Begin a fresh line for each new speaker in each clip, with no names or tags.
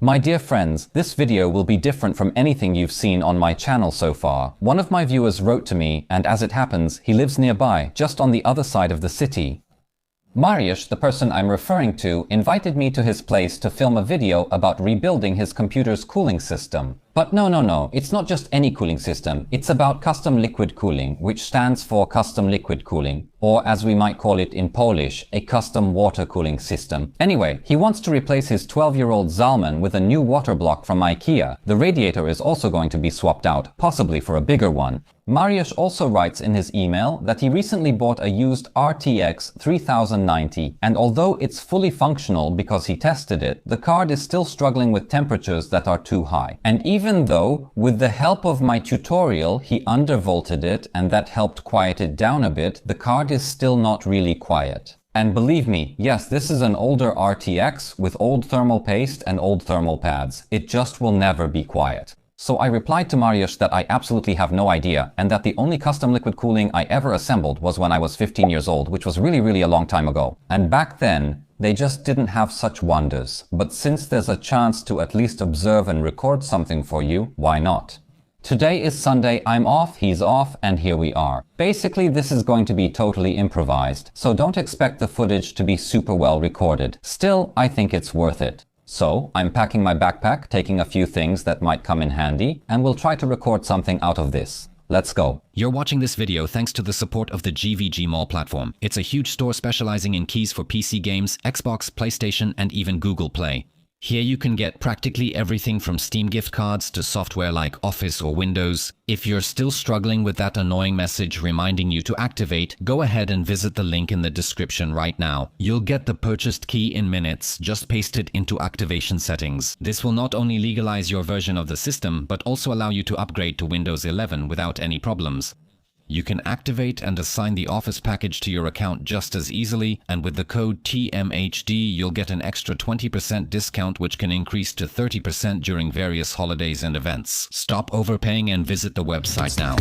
My dear friends, this video will be different from anything you've seen on my channel so far. One of my viewers wrote to me, and as it happens, he lives nearby, just on the other side of the city. Mariusz, the person I'm referring to, invited me to his place to film a video about rebuilding his computer's cooling system. But no, it's not just any cooling system, it's about custom liquid cooling, which stands for custom liquid cooling, or as we might call it in Polish, a custom water cooling system. Anyway, he wants to replace his 12-year-old Zalman with a new water block from IKEA. The radiator is also going to be swapped out, possibly for a bigger one. Mariusz also writes in his email that he recently bought a used RTX 3090, and although it's fully functional because he tested it, the card is still struggling with temperatures that are too high. And even though, with the help of my tutorial, he undervolted it and that helped quiet it down a bit, the card is still not really quiet. And believe me, yes, this is an older RTX with old thermal paste and old thermal pads. It just will never be quiet. So I replied to Mariusz that I absolutely have no idea, and that the only custom liquid cooling I ever assembled was when I was 15 years old, which was really a long time ago. And back then, they just didn't have such wonders. But since there's a chance to at least observe and record something for you, why not? Today is Sunday, I'm off, he's off, and here we are. Basically, this is going to be totally improvised, so don't expect the footage to be super well recorded. Still, I think it's worth it. So, I'm packing my backpack, taking a few things that might come in handy, and we'll try to record something out of this. Let's go.
You're watching this video thanks to the support of the GVG Mall platform. It's a huge store specializing in keys for PC games, Xbox, PlayStation, and even Google Play. Here you can get practically everything from Steam gift cards to software like Office or Windows. If you're still struggling with that annoying message reminding you to activate, go ahead and visit the link in the description right now. You'll get the purchased key in minutes, just paste it into activation settings. This will not only legalize your version of the system, but also allow you to upgrade to Windows 11 without any problems. You can activate and assign the Office package to your account just as easily, and with the code TMHD you'll get an extra 20% discount which can increase to 30% during various holidays and events. Stop overpaying and visit the website now.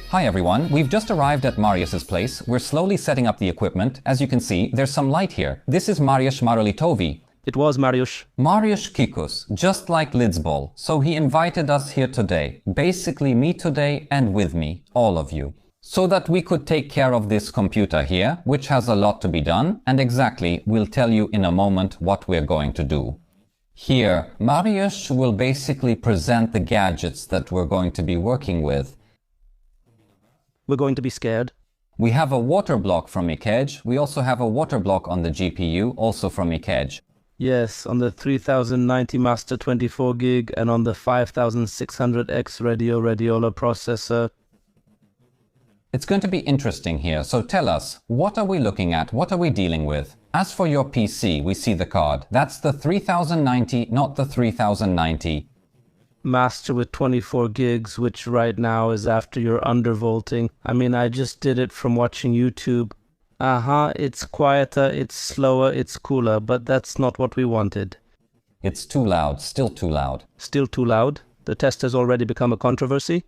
Hi everyone, we've just arrived at Mariusz's place. We're slowly setting up the equipment. As you can see, there's some light here. This is Mariusz Marolitowi.
It was Mariusz.
Mariusz Kikus, just like Lidzbol. So he invited us here today. Basically me today and with me, all of you. So that we could take care of this computer here, which has a lot to be done. And exactly, we'll tell you in a moment what we're going to do. Here, Mariusz will basically present the gadgets that we're going to be working with.
We're going to be scared.
We have a water block from Ikej. We also have a water block on the GPU, also from Ikej.
Yes, on the 3090 master 24 gig and on the 5600X Radiola processor.
It's going to be interesting here, so tell us, what are we looking at? What are we dealing with? As for your PC, we see the card. That's the 3090, not the 3090.
Master with 24 gigs, which right now is after your undervolting. I mean, I just did it from watching YouTube. It's quieter, it's slower, it's cooler, but that's not what we wanted.
It's too loud, still too loud.
Still too loud? The test has already become a controversy?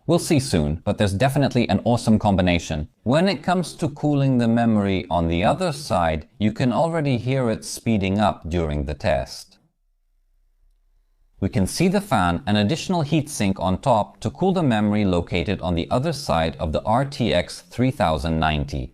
We'll see soon, but there's definitely an awesome combination. When it comes to cooling the memory on the other side, you can already hear it speeding up during the test. We can see the fan, an additional heatsink on top to cool the memory located on the other side of the RTX 3090.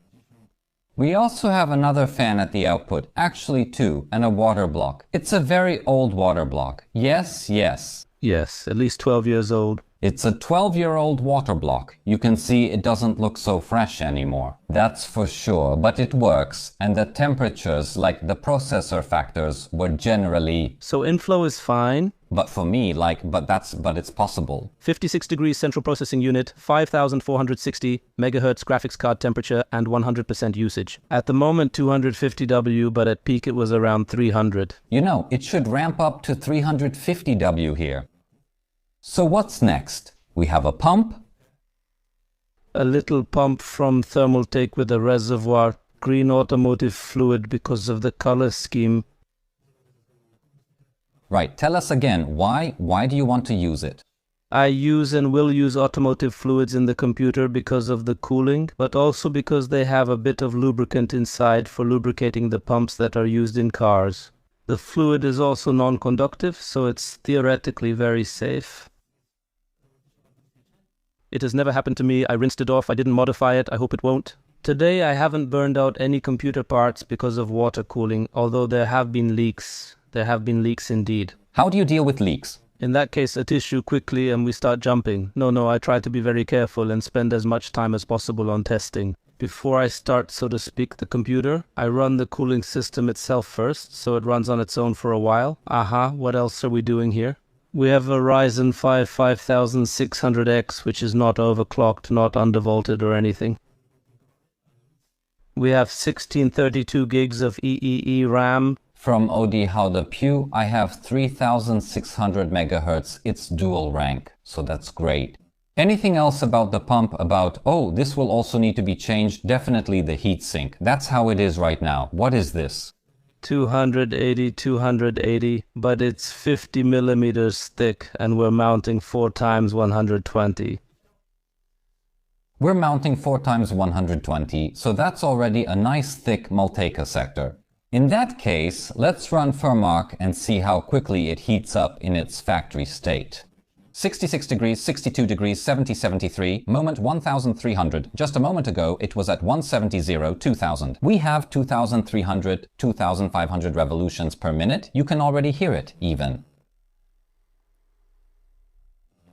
We also have another fan at the output, actually two, and a water block. It's a very old water block. Yes.
Yes, at least 12 years old.
It's a 12-year-old water block. You can see it doesn't look so fresh anymore. That's for sure, but it works, and the temperatures, like the processor factors, were generally...
So inflow is fine?
But for me, but it's possible.
56 degrees central processing unit, 5460 megahertz graphics card temperature, and 100% usage. At the moment 250W, but at peak it was around 300.
You know, it should ramp up to 350W here. So what's next? We have a pump.
A little pump from Thermaltake with a reservoir, green automotive fluid because of the color scheme.
Right, tell us again, why do you want to use it?
I use and will use automotive fluids in the computer because of the cooling, but also because they have a bit of lubricant inside for lubricating the pumps that are used in cars. The fluid is also non-conductive, so it's theoretically very safe. It has never happened to me. I rinsed it off. I didn't modify it. I hope it won't. Today I haven't burned out any computer parts because of water cooling, although there have been leaks. There have been leaks indeed.
How do you deal with leaks?
In that case, a tissue quickly and we start jumping. No, I try to be very careful and spend as much time as possible on testing. Before I start, so to speak, the computer, I run the cooling system itself first, so it runs on its own for a while. What else are we doing here? We have a Ryzen 5 5600X, which is not overclocked, not undervolted or anything. We have 1632 gigs of EEE RAM.
From OD How the Pew, I have 3600 MHz. It's dual rank, so that's great. Anything else about the pump about, oh, this will also need to be changed? Definitely the heatsink. That's how it is right now. What is this?
280, but it's 50 millimeters thick and we're mounting 4 times 120.
We're mounting 4 times 120, so that's already a nice thick Multeca sector. In that case, let's run Fermark and see how quickly it heats up in its factory state. 66 degrees, 62 degrees, 70, 73, moment 1300. Just a moment ago, it was at 170, 2000. We have 2300, 2500 revolutions per minute. You can already hear it, even.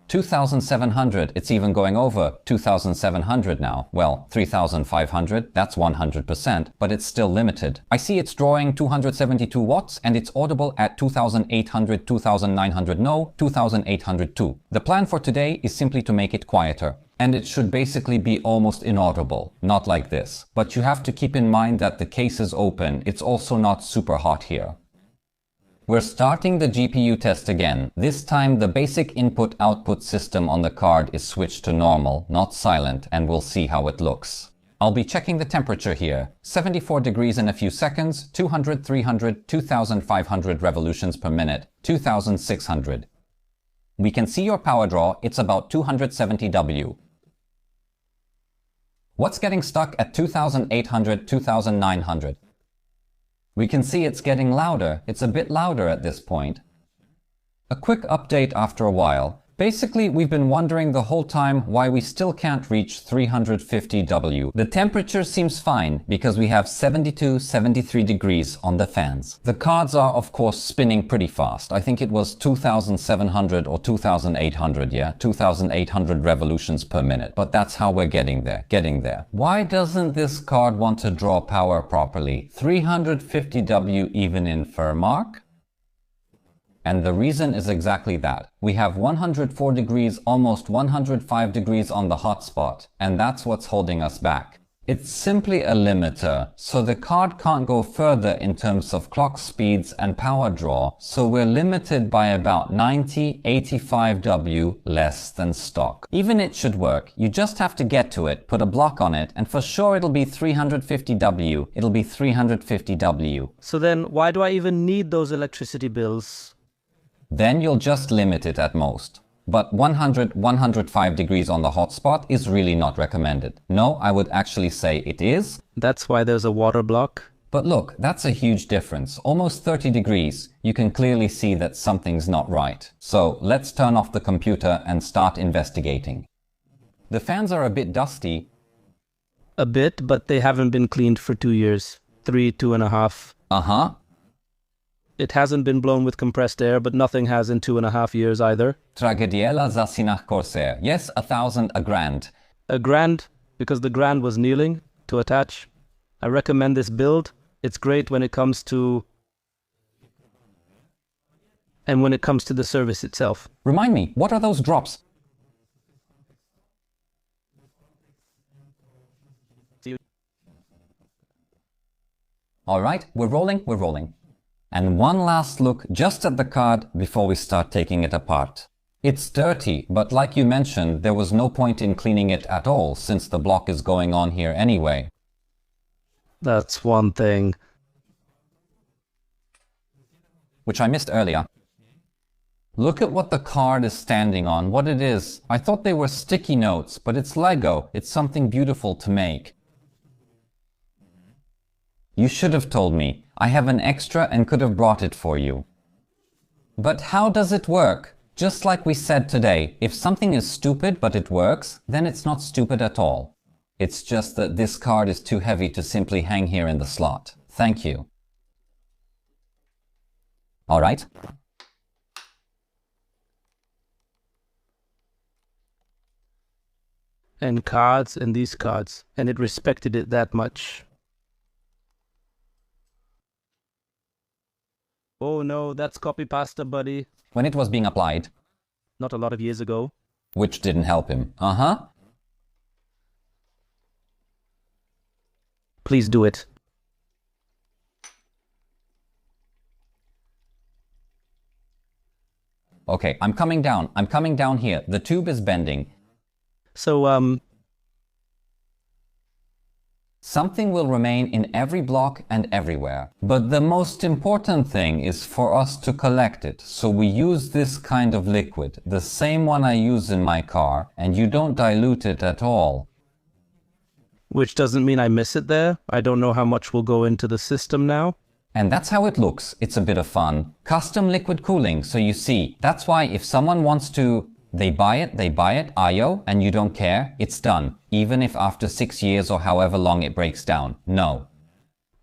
2700, it's even going over 2700 now. Well, 3500, that's 100%, but it's still limited. I see it's drawing 272 watts and it's audible at 2800, 2900, no, 2802. The plan for today is simply to make it quieter. And it should basically be almost inaudible, not like this. But you have to keep in mind that the case is open, it's also not super hot here. We're starting the GPU test again. This time the basic input-output system on the card is switched to normal, not silent, and we'll see how it looks. I'll be checking the temperature here. 74 degrees in a few seconds, 200, 300, 2500 revolutions per minute, 2600. We can see your power draw, it's about 270 W. What's getting stuck at 2800, 2900? We can see it's getting louder. It's a bit louder at this point. A quick update after a while. Basically, we've been wondering the whole time why we still can't reach 350 W. The temperature seems fine because we have 72, 73 degrees on the fans. The cards are, of course, spinning pretty fast. I think it was 2700 or 2800, yeah? 2800 revolutions per minute. But that's how we're getting there. Why doesn't this card want to draw power properly? 350 W even in Fermark? And the reason is exactly that. We have 104 degrees, almost 105 degrees on the hotspot, and that's what's holding us back. It's simply a limiter, so the card can't go further in terms of clock speeds and power draw, so we're limited by about 90, 85 W less than stock. Even it should work. You just have to get to it, put a block on it, and for sure it'll be 350 W. It'll be 350 W.
So then why do I even need those electricity bills?
Then you'll just limit it at most. But 100, 105 degrees on the hotspot is really not recommended. No, I would actually say it is.
That's why there's a water block.
But look, that's a huge difference. Almost 30 degrees. You can clearly see that something's not right. So let's turn off the computer and start investigating. The fans are a bit dusty.
A bit, but they haven't been cleaned for 2 years. 3, 2.5.
Uh-huh.
It hasn't been blown with compressed air, but nothing has in 2.5 years either.
Tragediela za synach Corsair. Yes, 1,000 a grand.
A grand, because the grand was kneeling to attach. I recommend this build. It's great when it comes to... and when it comes to the service itself.
Remind me, what are those drops? Alright, we're rolling. And one last look just at the card before we start taking it apart. It's dirty, but like you mentioned, there was no point in cleaning it at all since the block is going on here anyway.
That's one thing.
Which I missed earlier. Look at what the card is standing on, what it is. I thought they were sticky notes, but it's Lego. It's something beautiful to make. You should have told me. I have an extra and could have brought it for you. But how does it work? Just like we said today, if something is stupid but it works, then it's not stupid at all. It's just that this card is too heavy to simply hang here in the slot. Thank you. All right.
And cards and these cards, and it respected it that much. Oh no, that's copy pasta, buddy.
When it was being applied.
Not a lot of years ago.
Which didn't help him.
Please do it.
Okay, I'm coming down. I'm coming down here. The tube is bending.
So,
Something will remain in every block and everywhere. But the most important thing is for us to collect it. So we use this kind of liquid, the same one I use in my car, and you don't dilute it at all.
Which doesn't mean I miss it there. I don't know how much will go into the system now.
And that's how it looks. It's a bit of fun. Custom liquid cooling, so you see. That's why if someone wants to, they buy it, IO, and you don't care, it's done. Even if after 6 years or however long it breaks down. No.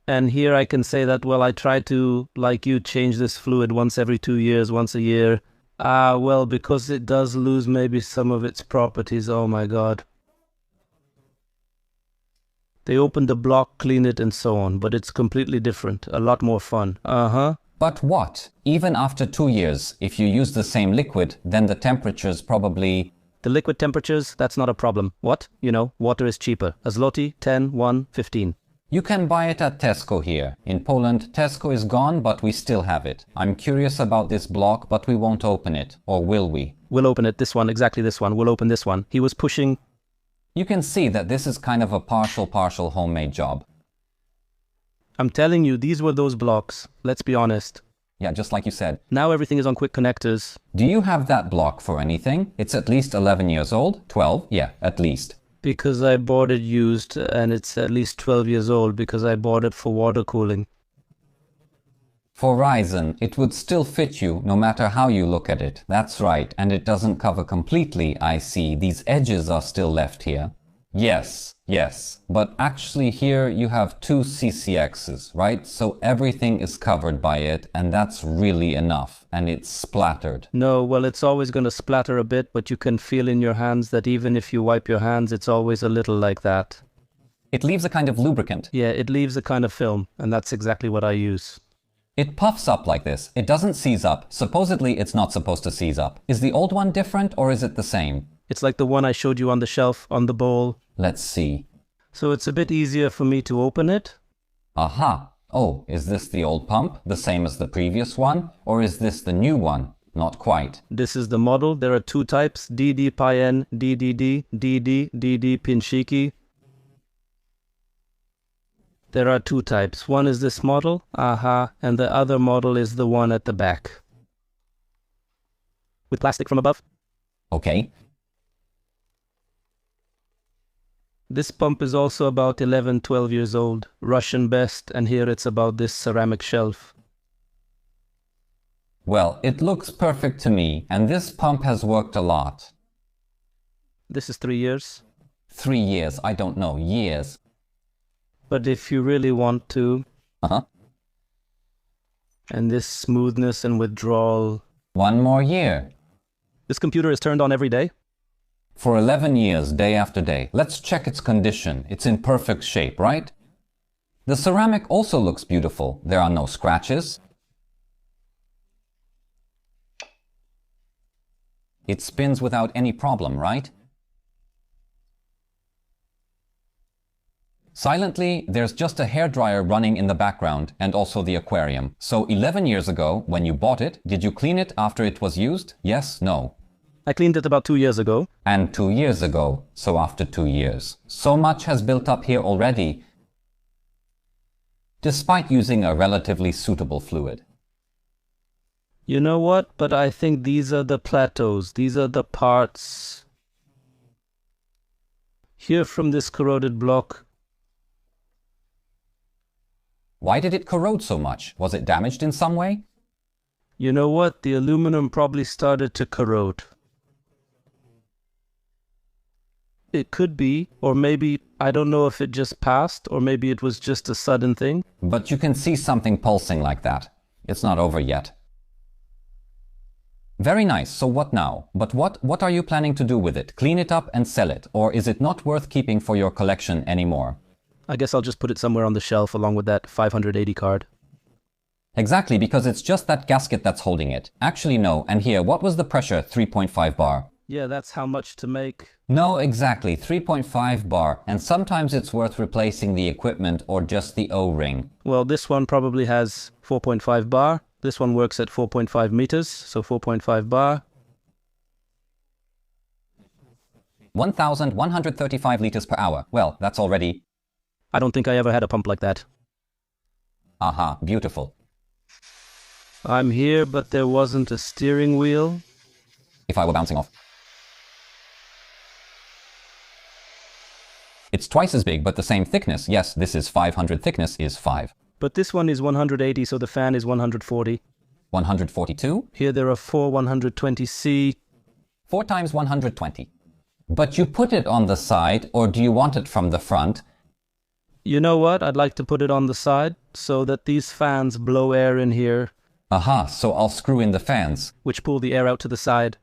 And here I can say that, well, I try to, like you, change this fluid once every 2 years, once a year. Well, because it does lose maybe some of its properties. Oh my God. They open the block, clean it, and so on, but it's completely different. A lot more fun.
But what? Even after 2 years, if you use the same liquid, then the temperature's probably...
The liquid temperatures, that's not a problem. What? You know, water is cheaper. A zloty, 10, 1, 15.
You can buy it at Tesco here. In Poland, Tesco is gone, but we still have it. I'm curious about this block, but we won't open it. Or will we?
We'll open it. This one, exactly this one. We'll open this one. He was pushing...
You can see that this is kind of a partial homemade job.
I'm telling you, these were those blocks. Let's be honest.
Yeah, just like you said.
Now everything is on quick connectors.
Do you have that block for anything? It's at least 11 years old? 12? Yeah, at least.
Because I bought it used, and it's at least 12 years old because I bought it for water cooling.
For Ryzen, it would still fit you no matter how you look at it. That's right, and it doesn't cover completely, I see. These edges are still left here. Yes, but actually here you have 2 CCXs, right? So everything is covered by it, and that's really enough, and it's splattered.
No, well, it's always going to splatter a bit, but you can feel in your hands that even if you wipe your hands, it's always a little like that.
It leaves a kind of lubricant.
Yeah, it leaves a kind of film, and that's exactly what I use.
It puffs up like this. It doesn't seize up. Supposedly it's not supposed to seize up. Is the old one different or is it the same?
It's like the one I showed you on the shelf, on the bowl.
Let's see.
So it's a bit easier for me to open it.
Aha. Oh, is this the old pump, the same as the previous one? Or is this the new one? Not quite.
This is the model. There are 2 types, DD Pien, DDD, DD Pinshiki. There are 2 types. One is this model, and the other model is the one at the back. With plastic from above.
Okay.
This pump is also about 11, 12 years old. Russian best, and here it's about this ceramic shelf.
Well, it looks perfect to me, and this pump has worked a lot.
This is 3 years.
3 years, I don't know, years.
But if you really want to... And this smoothness and withdrawal...
1 more year.
This computer is turned on every day?
For 11 years, day after day. Let's check its condition. It's in perfect shape, right? The ceramic also looks beautiful. There are no scratches. It spins without any problem, right? Silently, there's just a hairdryer running in the background and also the aquarium. So 11 years ago, when you bought it, did you clean it after it was used? Yes, no.
I cleaned it about 2 years ago.
And 2 years ago, so after 2 years. So much has built up here already, despite using a relatively suitable fluid.
You know what? But I think these are the plateaus. These are the parts here from this corroded block.
Why did it corrode so much? Was it damaged in some way?
You know what? The aluminum probably started to corrode. It could be, or maybe, I don't know if it just passed, or maybe it was just a sudden thing.
But you can see something pulsing like that. It's not over yet. Very nice, so what now? But what are you planning to do with it? Clean it up and sell it? Or is it not worth keeping for your collection anymore?
I guess I'll just put it somewhere on the shelf along with that 580 card.
Exactly, because it's just that gasket that's holding it. Actually no, and here, what was the pressure? 3.5 bar.
Yeah, that's how much to make.
No, exactly, 3.5 bar, and sometimes it's worth replacing the equipment or just the O-ring.
Well, this one probably has 4.5 bar. This one works at 4.5 meters, so 4.5 bar.
1,135 liters per hour. Well, that's already...
I don't think I ever had a pump like that.
Aha, beautiful.
I'm here, but there wasn't a steering wheel.
If I were bouncing off. It's twice as big, but the same thickness. Yes, this is 500, thickness is 5.
But this one is 180, so the fan is 140.
142?
Here there are 4 120C.
4 times 120. But you put it on the side, or do you want it from the front?
You know what? I'd like to put it on the side, so that these fans blow air in here.
Aha, so I'll screw in the fans.
Which pull the air out to the side.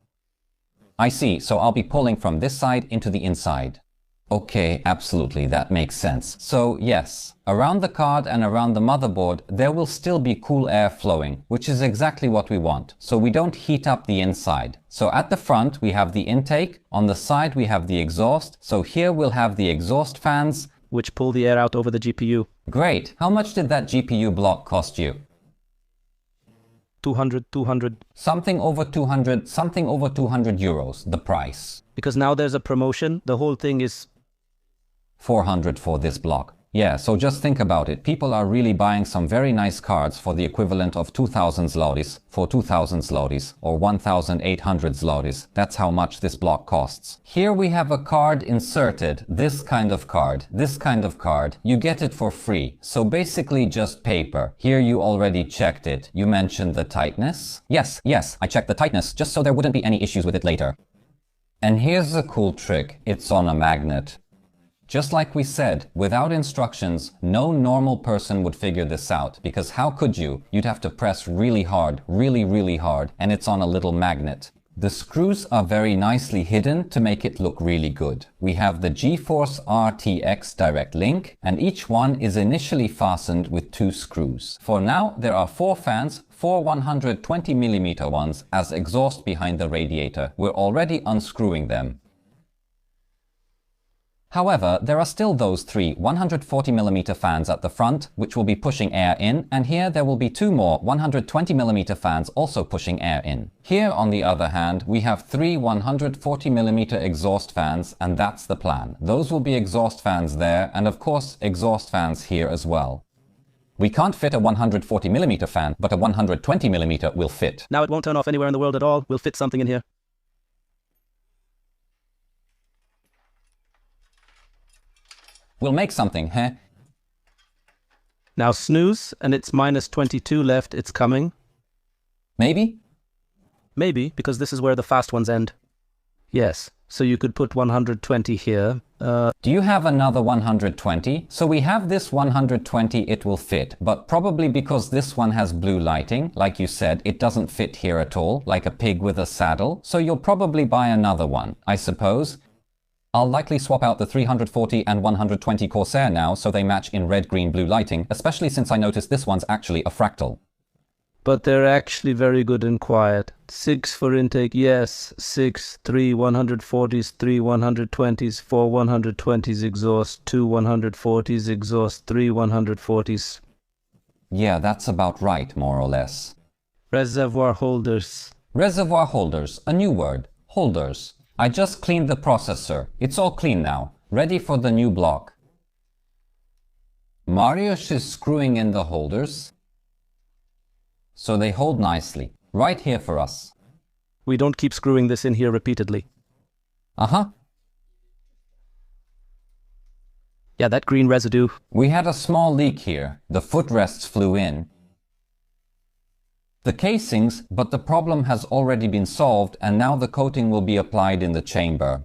I see, so I'll be pulling from this side into the inside. Okay, absolutely, that makes sense. So yes, around the card and around the motherboard, there will still be cool air flowing, which is exactly what we want. So we don't heat up the inside. So at the front, we have the intake. On the side, we have the exhaust. So here we'll have the exhaust fans,
which pull the air out over the GPU.
Great. How much did that GPU block cost you?
200.
Something over 200 euros, the price.
Because now there's a promotion. The whole thing is
400 for this block. Yeah, so just think about it. People are really buying some very nice cards for the equivalent of 2,000 zlotys, for 2,000 zlotys, or 1,800 zlotys. That's how much this block costs. Here we have a card inserted, this kind of card. You get it for free. So basically just paper. Here you already checked it. You mentioned the tightness. Yes, I checked the tightness, just so there wouldn't be any issues with it later. And here's a cool trick. It's on a magnet. Just like we said, without instructions, no normal person would figure this out, because how could you? You'd have to press really hard, really hard, and it's on a little magnet. The screws are very nicely hidden to make it look really good. We have the GeForce RTX direct link, and each one is initially fastened with 2 screws. For now, there are 4 fans, 4 120mm ones, as exhaust behind the radiator. We're already unscrewing them. However, there are still those 3 140mm fans at the front, which will be pushing air in, and here there will be 2 more 120mm fans also pushing air in. Here, on the other hand, we have 3 140mm exhaust fans, and that's the plan. Those will be exhaust fans there, and of course, exhaust fans here as well. We can't fit a 140mm fan, but a 120mm will fit.
Now it won't turn off anywhere in the world at all. We'll fit something in here.
We'll make something, huh?
Now snooze, and it's minus 22 left. It's coming.
Maybe?
Maybe, because this is where the fast ones end. Yes, so you could put 120 here.
Do you have another 120? So we have this 120, it will fit, but probably because this one has blue lighting, like you said, it doesn't fit here at all, like a pig with a saddle. So you'll probably buy another one, I suppose. I'll likely swap out the 340 and 120 Corsair now so they match in red, green, blue lighting, especially since I noticed this one's actually a fractal.
But they're actually very good and quiet. 6 for intake, yes. 6, 3 140s, 3 120s, 4 120s exhaust, 2 140s exhaust, 3 140s.
Yeah, that's about right, more or less.
Reservoir holders.
Reservoir holders, a new word. Holders. I just cleaned the processor. It's all clean now, ready for the new block. Mariusz is screwing in the holders, so they hold nicely. right here for us.
We don't keep screwing this in here repeatedly.
Uh-huh.
Yeah, that green residue.
We had a small leak here. The footrests flew in. The casings, but the problem has already been solved and now the coating will be applied in the chamber.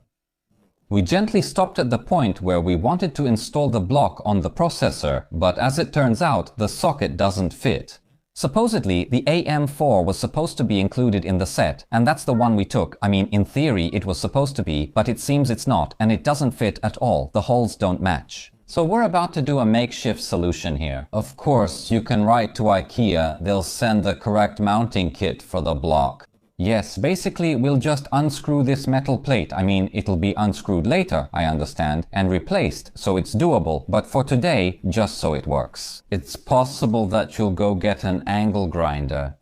We gently stopped at the point where we wanted to install the block on the processor, but as it turns out, the socket doesn't fit. Supposedly, the AM4 was supposed to be included in the set, and that's the one we took. I mean, in theory, it was supposed to be, but it seems it's not, and it doesn't fit at all. The holes don't match. So we're about to do a makeshift solution here. Of course, you can write to IKEA, they'll send the correct mounting kit for the block. Yes, basically we'll just unscrew this metal plate. I mean, it'll be unscrewed later, I understand, and replaced, so it's doable, but for today, just so it works. It's possible that you'll go get an angle grinder.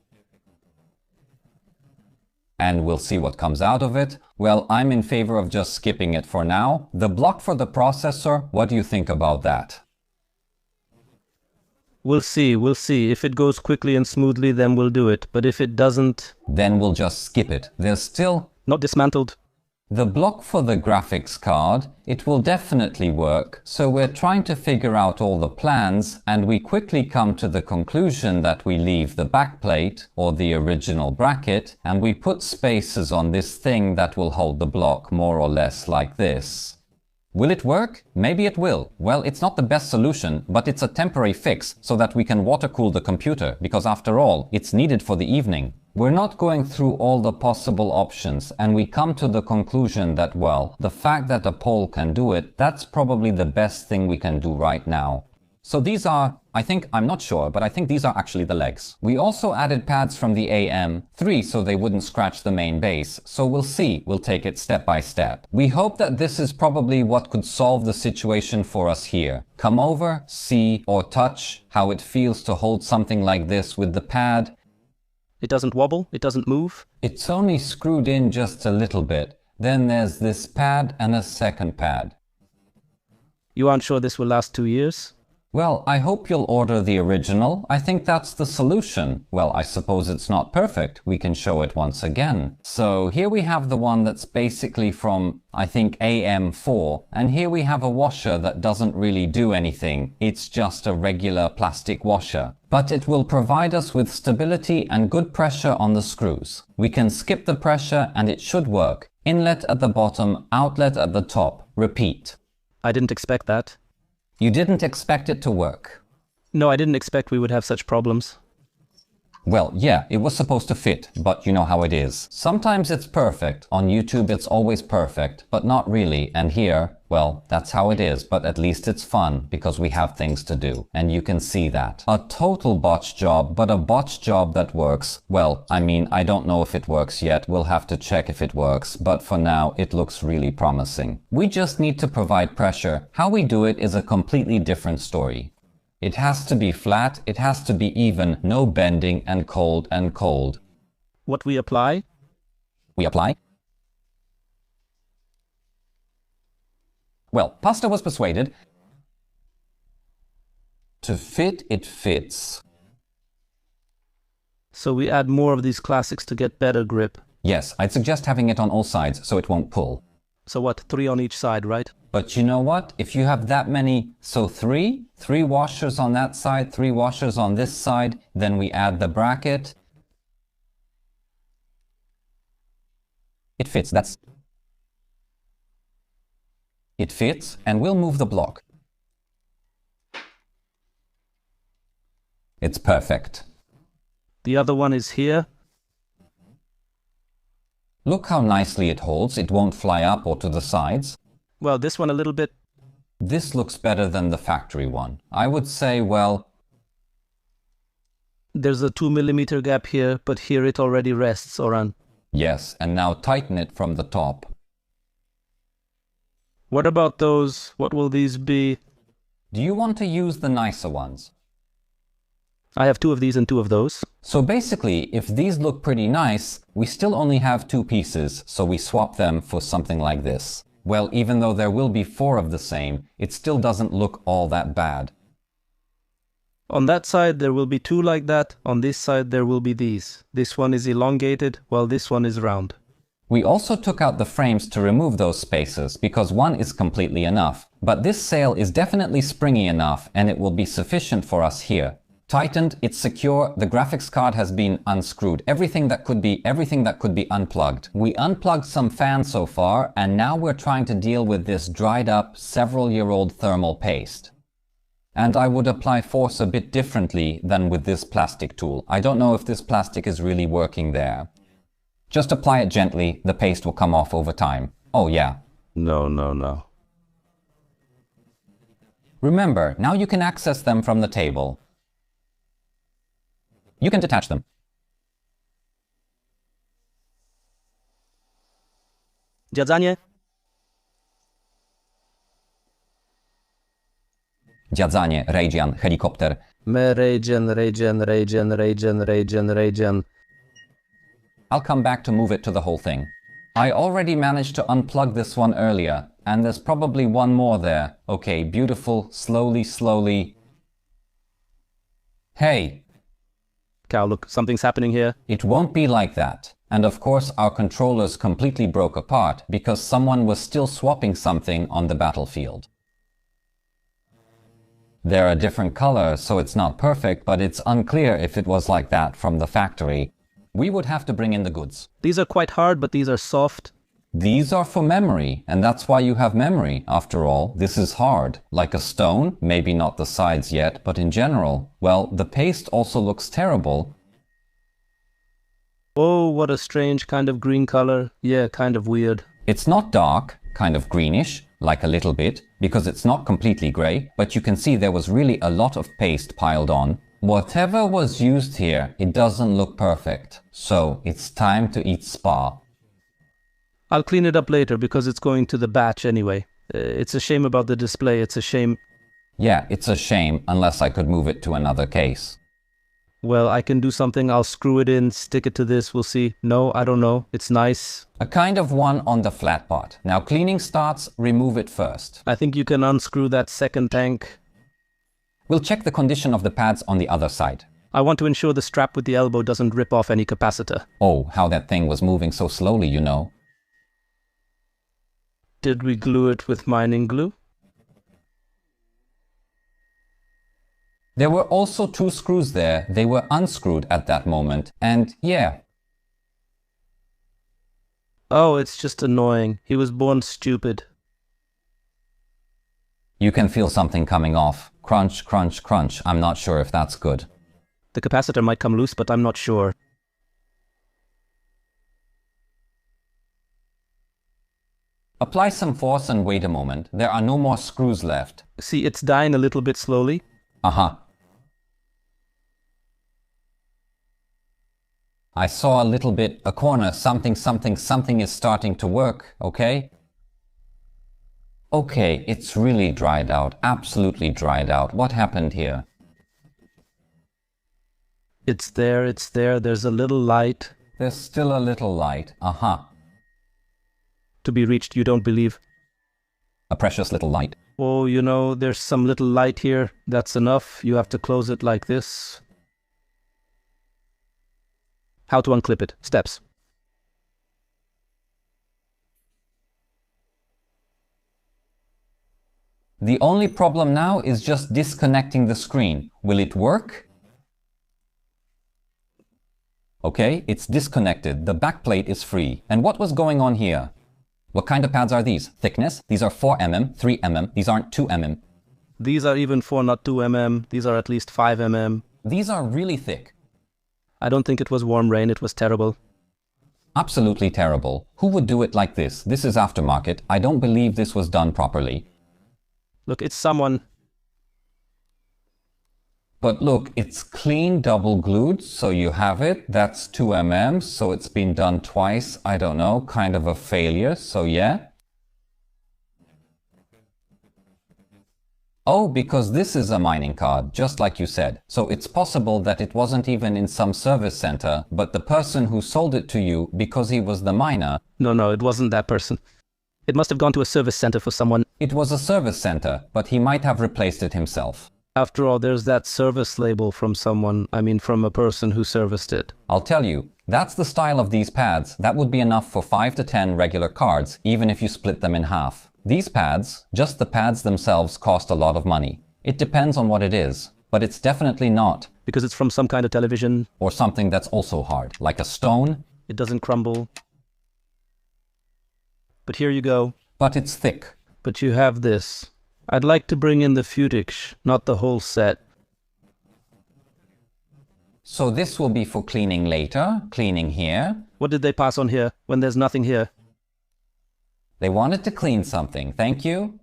And we'll see what comes out of it. Well, I'm in favor of just skipping it for now. The block for the processor, what do you think about that?
We'll see. If it goes quickly and smoothly, then we'll do it. But if it doesn't...
then we'll just skip it. There's still...
not dismantled.
The block for the graphics card, it will definitely work, so we're trying to figure out all the plans, and we quickly come to the conclusion that we leave the backplate, or the original bracket, and we put spacers on this thing that will hold the block more or less like this. Will it work? Maybe it will. Well, it's not the best solution, but it's a temporary fix so that we can water cool the computer, because after all, it's needed for the evening. We're not going through all the possible options, and we come to the conclusion that, well, the fact that a pole can do it, that's probably the best thing we can do right now. So these are, I'm not sure, but I think these are actually the legs. We also added pads from the AM3 so they wouldn't scratch the main base, so we'll see, we'll take it step by step. We hope that this is probably what could solve the situation for us here. Come over, see, or touch how it feels to hold something like this with the pad.
It doesn't wobble, it doesn't move.
It's only screwed in just a little bit. Then there's this pad and a second pad.
You aren't sure this will last 2 years?
Well, I hope you'll order the original. I think that's the solution. Well, I suppose it's not perfect. We can show it once again. So here we have the one that's basically from, I think, AM4. And here we have a washer that doesn't really do anything. It's just a regular plastic washer. But it will provide us with stability and good pressure on the screws. We can skip the pressure and it should work. Inlet at the bottom, outlet at the top. Repeat.
I didn't expect that.
You didn't expect it to work?
No, I didn't expect we would have such problems.
Well, yeah, it was supposed to fit, but you know how it is. Sometimes it's perfect. On YouTube it's always perfect, but not really. And here, well, that's how it is, but at least it's fun, because we have things to do. And you can see that. A total botch job, but a botch job that works. Well, I mean, I don't know if it works yet. We'll have to check if it works, but for now, it looks really promising. We just need to provide pressure. How we do it is a completely different story. It has to be flat, it has to be even, no bending and cold and cold.
What we apply?
We apply? Well, Pasta was persuaded. To fit, it fits.
So we add more of these classics to get better grip.
Yes, I'd suggest having it on all sides so it won't pull.
So what, 3 on each side, right?
But you know what? If you have that many, so three washers on that side, 3 washers on this side, then we add the bracket. It fits, it fits, and we'll move the block. It's perfect.
The other one is here.
Look how nicely it holds. It won't fly up or to the sides.
Well, this one a little bit...
This looks better than the factory one. I would say, well...
There's a 2mm gap here, but here it already rests, Oran.
Yes, and now tighten it from the top.
What about those? What will these be?
Do you want to use the nicer ones?
I have 2 of these and 2 of those.
So basically, if these look pretty nice, we still only have 2 pieces, so we swap them for something like this. Well, even though there will be 4 of the same, it still doesn't look all that bad.
On that side there will be two like that, on this side there will be these. This one is elongated, while this one is round.
We also took out the frames to remove those spaces because one is completely enough. But this sail is definitely springy enough and it will be sufficient for us here. Tightened, it's secure, the graphics card has been unscrewed, everything that could be unplugged. We unplugged some fans so far and now we're trying to deal with this dried up several-year-old thermal paste. And I would apply force a bit differently than with this plastic tool. I don't know if this plastic is really working there. Just apply it gently, the paste will come off over time. Oh yeah.
No.
Remember, now you can access them from the table. You can detach them.
Dziadzanie.
Dziadzanie, Rajan, helikopter.
Rajan.
I'll come back to move it to the whole thing. I already managed to unplug this one earlier, and there's probably one more there. Okay, beautiful, slowly. Hey!
Cow, look, something's happening here.
It won't be like that. And of course our controllers completely broke apart because someone was still swapping something on the battlefield. They're a different color, so it's not perfect, but it's unclear if it was like that from the factory. We would have to bring in the goods.
These are quite hard, but these are soft.
These are for memory, and that's why you have memory. After all, this is hard. Like a stone, maybe not the sides yet, but in general. Well, the paste also looks terrible.
Oh, what a strange kind of green color. Yeah, kind of weird.
It's not dark, kind of greenish, like a little bit, because it's not completely grey, but you can see there was really a lot of paste piled on. Whatever was used here, it doesn't look perfect. So, it's time to eat spa.
I'll clean it up later because it's going to the batch anyway. It's a shame about the display, it's a shame.
Yeah, it's a shame, unless I could move it to another case.
Well, I can do something, I'll screw it in, stick it to this, we'll see. No, I don't know, it's nice.
A kind of one on the flat part. Now cleaning starts, remove it first.
I think you can unscrew that second tank.
We'll check the condition of the pads on the other side.
I want to ensure the strap with the elbow doesn't rip off any capacitor.
Oh, how that thing was moving so slowly, you know.
Did we glue it with mining glue?
There were also two screws there. They were unscrewed at that moment. And yeah.
Oh, it's just annoying. He was born stupid.
You can feel something coming off. Crunch, crunch, crunch. I'm not sure if that's good.
The capacitor might come loose, but I'm not sure.
Apply some force and wait a moment. There are no more screws left.
See, it's dying a little bit slowly.
Uh-huh. I saw a little bit, a corner, something is starting to work, okay? Okay, it's really dried out, absolutely dried out. What happened here?
It's there, there's a little light.
There's still a little light, uh-huh.
To be reached, you don't believe?
A precious little light.
Oh, you know, there's some little light here. That's enough. You have to close it like this. How to unclip it. Steps.
The only problem now is just disconnecting the screen. Will it work? Okay, it's disconnected. The backplate is free. And what was going on here? What kind of pads are these? Thickness? These are 4 mm, 3 mm. These aren't 2 mm.
These are even 4, not 2 mm. These are at least 5 mm.
These are really thick.
I don't think it was warm rain. It was terrible.
Absolutely terrible. Who would do it like this? This is aftermarket. I don't believe this was done properly.
Look, it's someone.
But look, it's clean double glued, so you have it. That's 2 mm, so it's been done twice. I don't know, kind of a failure, so yeah. Oh, because this is a mining card, just like you said. So it's possible that it wasn't even in some service center, but the person who sold it to you, because he was the miner.
No, it wasn't that person. It must have gone to a service center for someone.
It was a service center, but he might have replaced it himself.
After all, there's that service label from someone, from a person who serviced it.
I'll tell you, that's the style of these pads. That would be enough for 5 to 10 regular cards, even if you split them in half. These pads, just the pads themselves, cost a lot of money. It depends on what it is, but it's definitely not.
Because it's from some kind of television.
Or something that's also hard, like a stone.
It doesn't crumble. But here you go.
But it's thick.
But you have this. I'd like to bring in the footage, not the whole set.
So this will be for cleaning later, cleaning here.
What did they pass on here, when there's nothing here?
They wanted to clean something, thank you.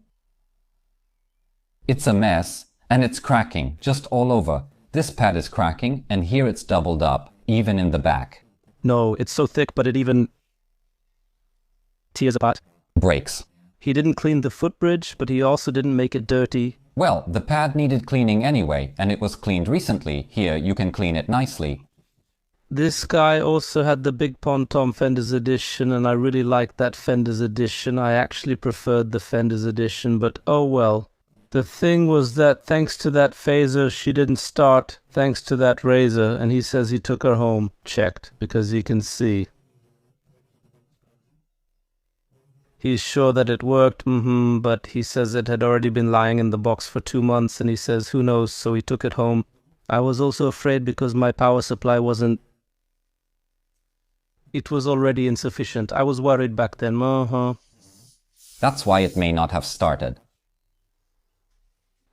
It's a mess, and it's cracking, just all over. This pad is cracking, and here it's doubled up, even in the back.
No, it's so thick, but it even tears apart.
Breaks.
He didn't clean the footbridge, but he also didn't make it dirty.
Well, the pad needed cleaning anyway, and it was cleaned recently. Here, you can clean it nicely.
This guy also had the Big Ponton Fenders edition, and I really liked that Fenders edition. I actually preferred the Fenders edition, but oh well. The thing was that thanks to that phaser, she didn't start, thanks to that razor, and he says he took her home, checked, because he can see. He's sure that it worked, but he says it had already been lying in the box for 2 months, and he says, who knows, so he took it home. I was also afraid because my power supply wasn't... It was already insufficient. I was worried back then,
That's why it may not have started.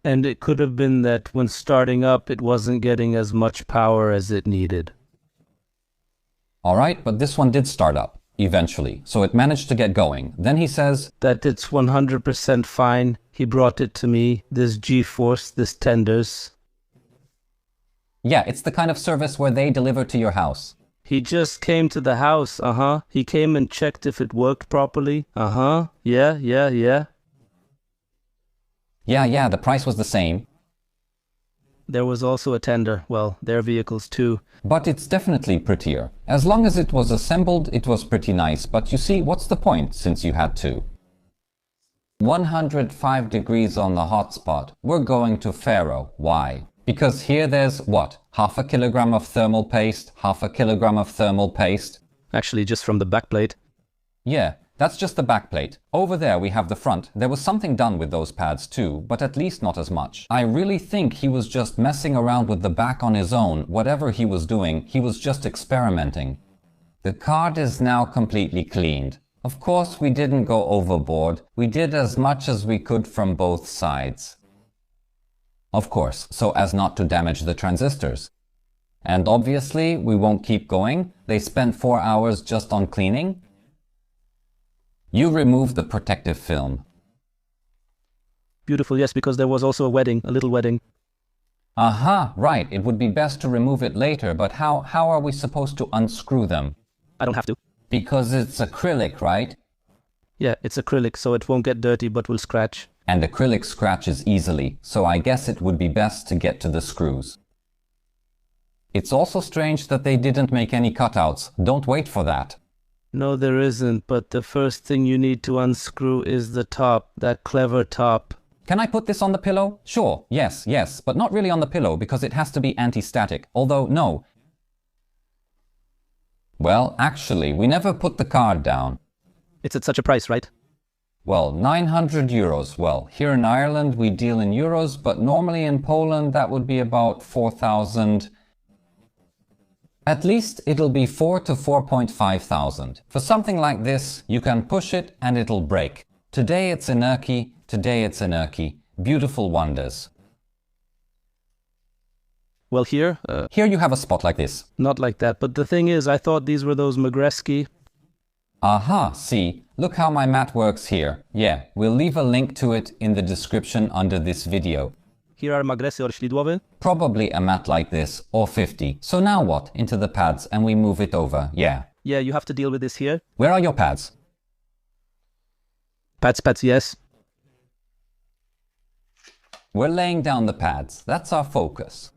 And it could have been that when starting up, it wasn't getting as much power as it needed.
Alright, but this one did start up. Eventually, so it managed to get going. Then he says
that it's 100% fine. He brought it to me, this G-Force, this tenders.
Yeah, it's the kind of service where they deliver to your house.
He just came to the house, He came and checked if it worked properly. Yeah.
Yeah, the price was the same.
There was also a tender. Well, their vehicles too.
But it's definitely prettier. As long as it was assembled, it was pretty nice. But you see, what's the point, since you had to? 105 degrees on the hotspot. We're going to Faro. Why? Because here there's, what? Half a kilogram of thermal paste, half a kilogram of thermal paste.
Actually, just from the backplate.
Yeah. That's just the backplate. Over there we have the front. There was something done with those pads too, but at least not as much. I really think he was just messing around with the back on his own. Whatever he was doing, he was just experimenting. The card is now completely cleaned. Of course, we didn't go overboard. We did as much as we could from both sides. Of course, so as not to damage the transistors. And obviously, we won't keep going. They spent 4 hours just on cleaning. You removed the protective film.
Beautiful, yes, because there was also a wedding, a little wedding.
Aha, right. It would be best to remove it later, but how are we supposed to unscrew them?
I don't have to.
Because it's acrylic, right?
Yeah, it's acrylic, so it won't get dirty, but will scratch.
And acrylic scratches easily, so I guess it would be best to get to the screws. It's also strange that they didn't make any cutouts. Don't wait for that.
No, there isn't, but the first thing you need to unscrew is the top, that clever top.
Can I put this on the pillow? Sure, yes, but not really on the pillow because it has to be anti-static, although no. Well, actually, we never put the card down.
It's at such a price, right?
Well, 900 euros. Well, here in Ireland we deal in euros, but normally in Poland that would be about 4,000. At least it'll be 4 to 4.5 thousand. For something like this, you can push it and it'll break. Today it's inerky, today it's inerky. Beautiful wonders.
Well, here
you have a spot like this.
Not like that, but the thing is, I thought these were those Magreski.
Aha, see, look how my mat works here. Yeah, we'll leave a link to it in the description under this video.
Here are magresy orślidłowe.
Probably a mat like this, or 50. So now what? Into the pads and we move it over, yeah.
Yeah, you have to deal with this here.
Where are your pads?
Pads, yes.
We're laying down the pads, that's our focus.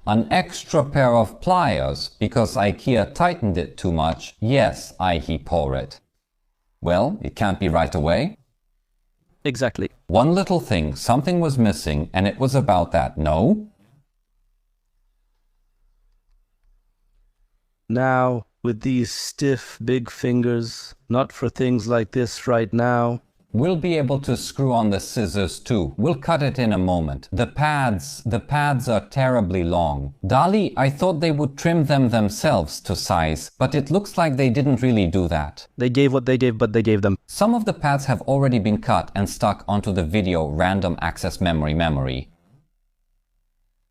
An extra pair of pliers, because IKEA tightened it too much. Yes, I pour it. Well, it can't be right away.
Exactly.
One little thing, something was missing, and it was about that, no?
Now, with these stiff, big fingers, not for things like this right now.
We'll be able to screw on the scissors too. We'll cut it in a moment. The pads are terribly long. Dali, I thought they would trim them themselves to size, but it looks like they didn't really do that.
They gave what they gave, but they gave them.
Some of the pads have already been cut and stuck onto the video random access memory.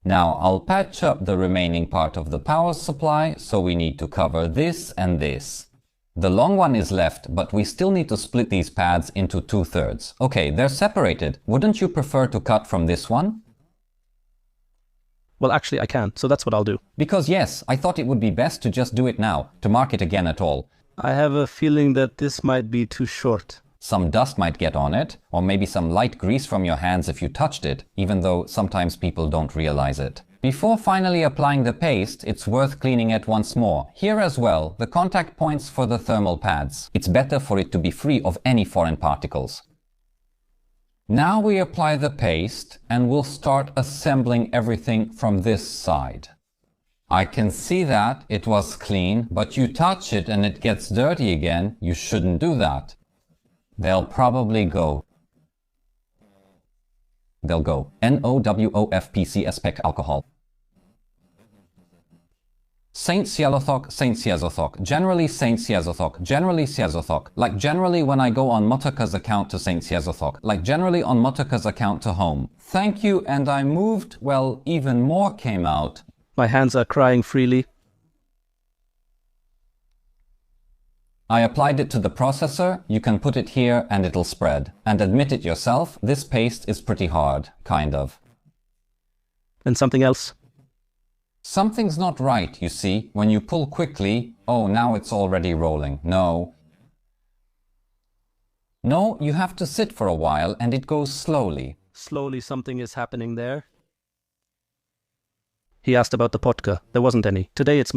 Now I'll patch up the remaining part of the power supply, so we need to cover this and this. The long one is left, but we still need to split these pads into 2/3. Okay, they're separated. Wouldn't you prefer to cut from this one?
Well, actually I can, so that's what I'll do.
Because yes, I thought it would be best to just do it now, to mark it again at all.
I have a feeling that this might be too short.
Some dust might get on it, or maybe some light grease from your hands if you touched it, even though sometimes people don't realize it. Before finally applying the paste, it's worth cleaning it once more. Here as well, the contact points for the thermal pads. It's better for it to be free of any foreign particles. Now we apply the paste, and we'll start assembling everything from this side. I can see that it was clean, but you touch it and it gets dirty again. You shouldn't do that. They'll probably go. They'll go. NOWOFPC spec alcohol. Saint Siazothok, generally Saint Siazothok, generally Siazothok, like generally when I go on Motaka's account to Saint Siazothok, like generally on Motaka's account to home. Thank you, and I moved, well, even more came out.
My hands are crying freely.
I applied it to the processor, you can put it here and it'll spread. And admit it yourself, this paste is pretty hard, kind of.
And something else?
Something's not right, you see. When you pull quickly, oh, now it's already rolling. No, you have to sit for a while and it goes slowly.
Slowly something is happening there. He asked about the potka. There wasn't any. Today it's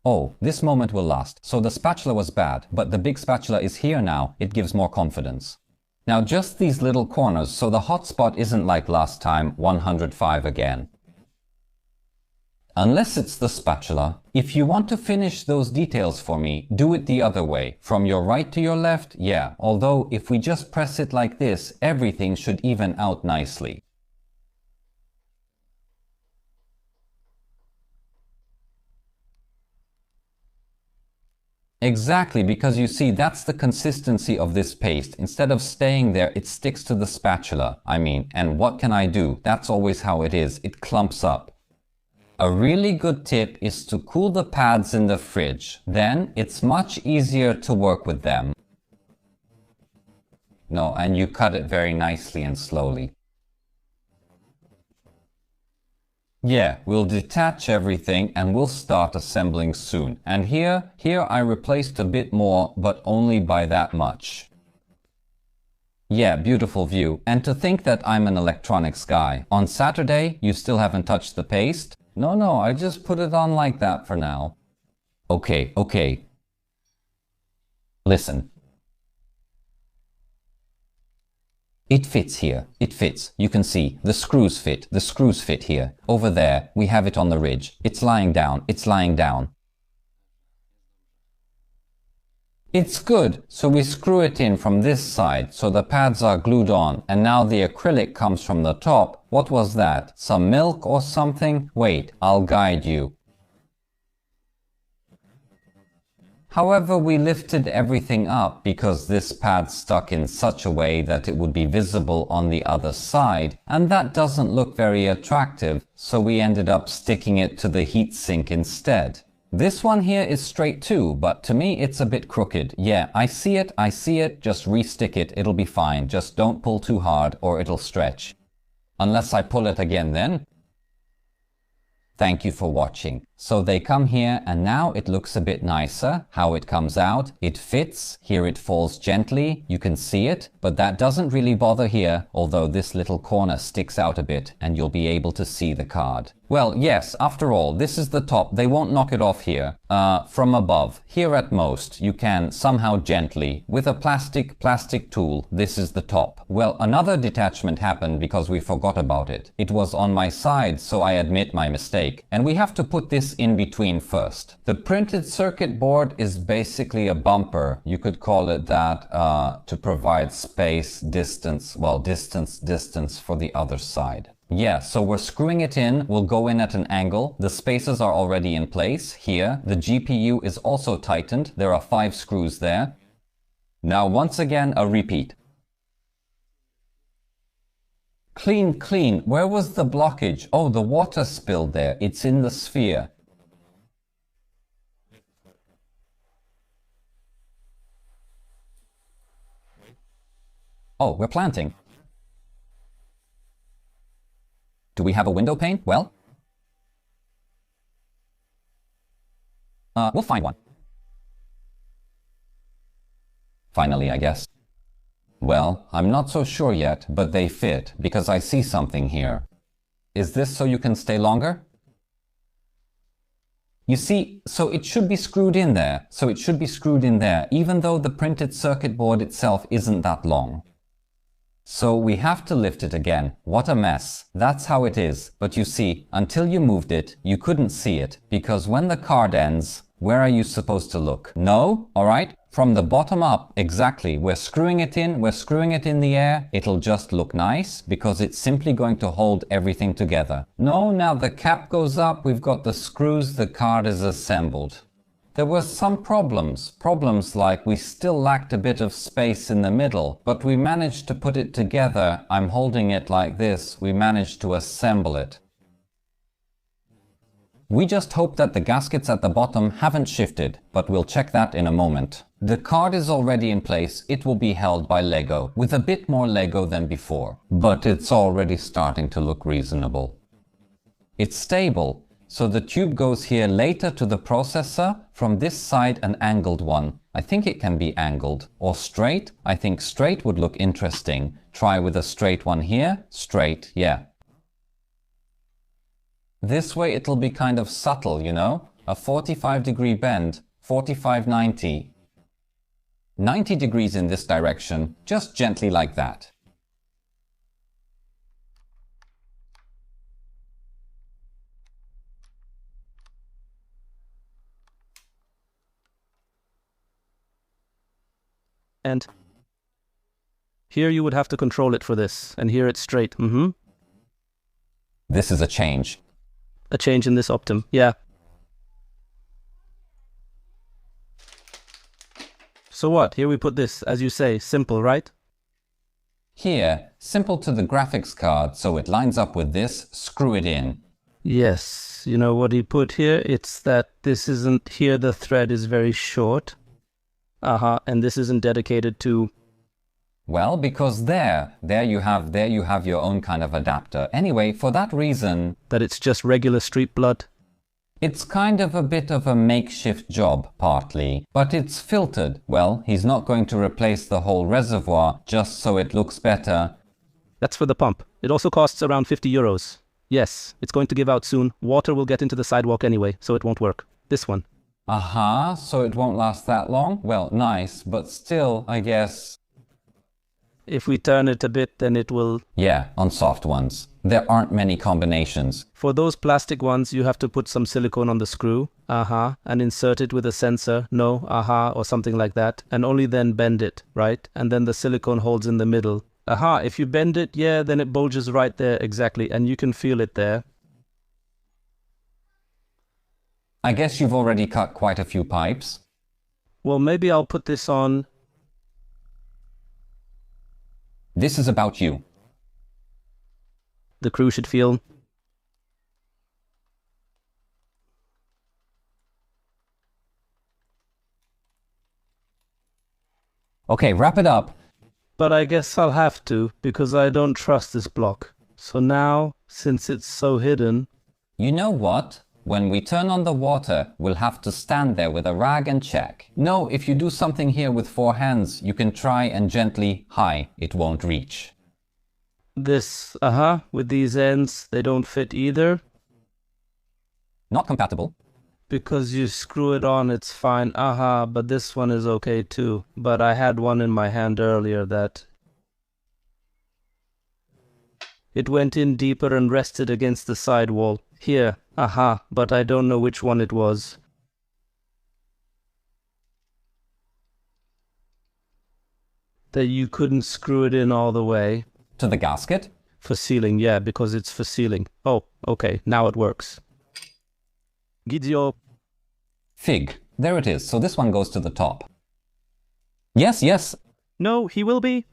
Oh, this moment will last. So the spatula was bad, but the big spatula is here now. It gives more confidence. Now just these little corners, so the hotspot isn't like last time, 105 again. Unless it's the spatula. If you want to finish those details for me, do it the other way. From your right to your left, yeah. Although if we just press it like this, everything should even out nicely. Exactly, because you see, that's the consistency of this paste. Instead of staying there, it sticks to the spatula. And what can I do? That's always how it is. It clumps up. A really good tip is to cool the pads in the fridge. Then it's much easier to work with them. No, and you cut it very nicely and slowly. Yeah, we'll detach everything and we'll start assembling soon. And here I replaced a bit more, but only by that much. Yeah, beautiful view. And to think that I'm an electronics guy. On Saturday, you still haven't touched the paste? No, I just put it on like that for now. Okay. Listen. It fits here. It fits. You can see the screws fit. The screws fit here. Over there, we have it on the ridge. It's lying down. It's lying down. It's good. So we screw it in from this side, so the pads are glued on. And now the acrylic comes from the top. What was that? Some milk or something? Wait, I'll guide you. However, we lifted everything up because this pad stuck in such a way that it would be visible on the other side, and that doesn't look very attractive, so we ended up sticking it to the heatsink instead. This one here is straight too, but to me it's a bit crooked. Yeah, I see it, just re-stick it, it'll be fine. Just don't pull too hard or it'll stretch. Unless I pull it again then. Thank you for watching. So they come here and now it looks a bit nicer. How it comes out, it fits. Here it falls gently. You can see it, but that doesn't really bother here, although this little corner sticks out a bit and you'll be able to see the card. Well, yes, after all, this is the top. They won't knock it off here. From above. Here at most, you can somehow gently, with a plastic tool, this is the top. Well, another detachment happened because we forgot about it. It was on my side, so I admit my mistake. And we have to put this in between first. The printed circuit board is basically a bumper. You could call it that, to provide space, distance, well, distance for the other side. Yeah, so we're screwing it in, we'll go in at an angle, the spacers are already in place, here, the GPU is also tightened, there are 5 screws there. Now once again, a repeat. Clean, where was the blockage? Oh, the water spilled there, it's in the sphere. Oh, we're planting. Do we have a window pane? Well, we'll find one. Finally, I guess. Well, I'm not so sure yet, but they fit, because I see something here. Is this so you can stay longer? You see, so it should be screwed in there. Even though the printed circuit board itself isn't that long. So we have to lift it again. What a mess. That's how it is. But you see, until you moved it, you couldn't see it. Because when the card ends, where are you supposed to look? No? Alright? From the bottom up, exactly. We're screwing it in the air. It'll just look nice, because it's simply going to hold everything together. No, now the cap goes up, we've got the screws, the card is assembled. There were some problems like we still lacked a bit of space in the middle, but we managed to put it together. I'm holding it like this, we managed to assemble it. We just hope that the gaskets at the bottom haven't shifted, but we'll check that in a moment. The card is already in place, it will be held by Lego, with a bit more Lego than before. But it's already starting to look reasonable. It's stable. So the tube goes here later to the processor, from this side an angled one. I think it can be angled. Or straight. I think straight would look interesting. Try with a straight one here. Straight, yeah. This way it'll be kind of subtle, you know? A 45-degree bend, 45-90. 90 degrees in this direction, just gently like that.
And here you would have to control it for this, and here it's straight.
This is a change.
A change in this optim, yeah. So what? Here we put this, as you say, simple, right?
Here, simple to the graphics card, so it lines up with this, screw it in.
Yes, you know what he put here? It's that this isn't, here the thread is very short. And this isn't dedicated to...
Well, because there you have your own kind of adapter. Anyway, for that reason...
That it's just regular street blood?
It's kind of a bit of a makeshift job, partly. But it's filtered. Well, he's not going to replace the whole reservoir just so it looks better.
That's for the pump. It also costs around 50 euros. Yes, it's going to give out soon. Water will get into the sidewalk anyway, so it won't work. This one.
So it won't last that long? Well, nice, but still, I guess...
If we turn it a bit, then it will...
Yeah, on soft ones. There aren't many combinations.
For those plastic ones, you have to put some silicone on the screw, and insert it with a sensor, or something like that, and only then bend it, right? And then the silicone holds in the middle. If you bend it, yeah, then it bulges right there, exactly, and you can feel it there.
I guess you've already cut quite a few pipes.
Well, maybe I'll put this on...
This is about you.
The crew should feel...
Okay, wrap it up.
But I guess I'll have to, because I don't trust this block. So now, since it's so hidden...
You know what? When we turn on the water, we'll have to stand there with a rag and check. No, if you do something here with 4 hands, you can try and gently, it won't reach.
This, with these ends, they don't fit either.
Not compatible.
Because you screw it on, it's fine. Aha, but this one is okay too. But I had one in my hand earlier that... It went in deeper and rested against the side wall. Here, aha, but I don't know which one it was. That you couldn't screw it in all the way.
To the gasket?
For sealing, yeah, because it's for sealing. Oh, okay, now it works. Gizio.
Fig. There it is, so this one goes to the top. Yes, yes.
No, he will be.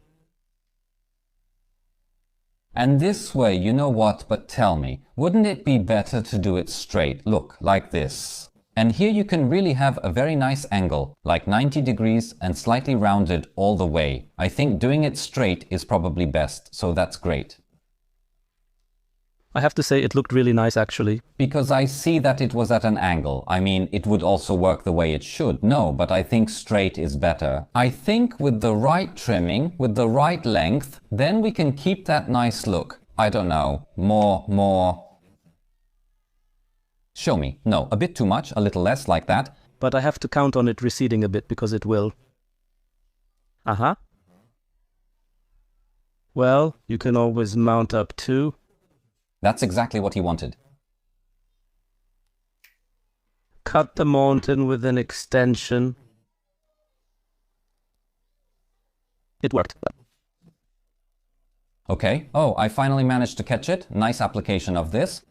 And this way, you know what, but tell me, wouldn't it be better to do it straight? Look, like this. And here you can really have a very nice angle, like 90 degrees and slightly rounded all the way. I think doing it straight is probably best, so that's great.
I have to say it looked really nice actually.
Because I see that it was at an angle. I mean, it would also work the way it should. No, but I think straight is better. I think with the right trimming, with the right length, then we can keep that nice look. I don't know, more... Show me. No, a bit too much, a little less like that.
But I have to count on it receding a bit because it will. Aha. Well, you can always mount up too.
That's exactly what he wanted.
Cut the mountain with an extension. It worked.
Okay. Oh, I finally managed to catch it. Nice application of this.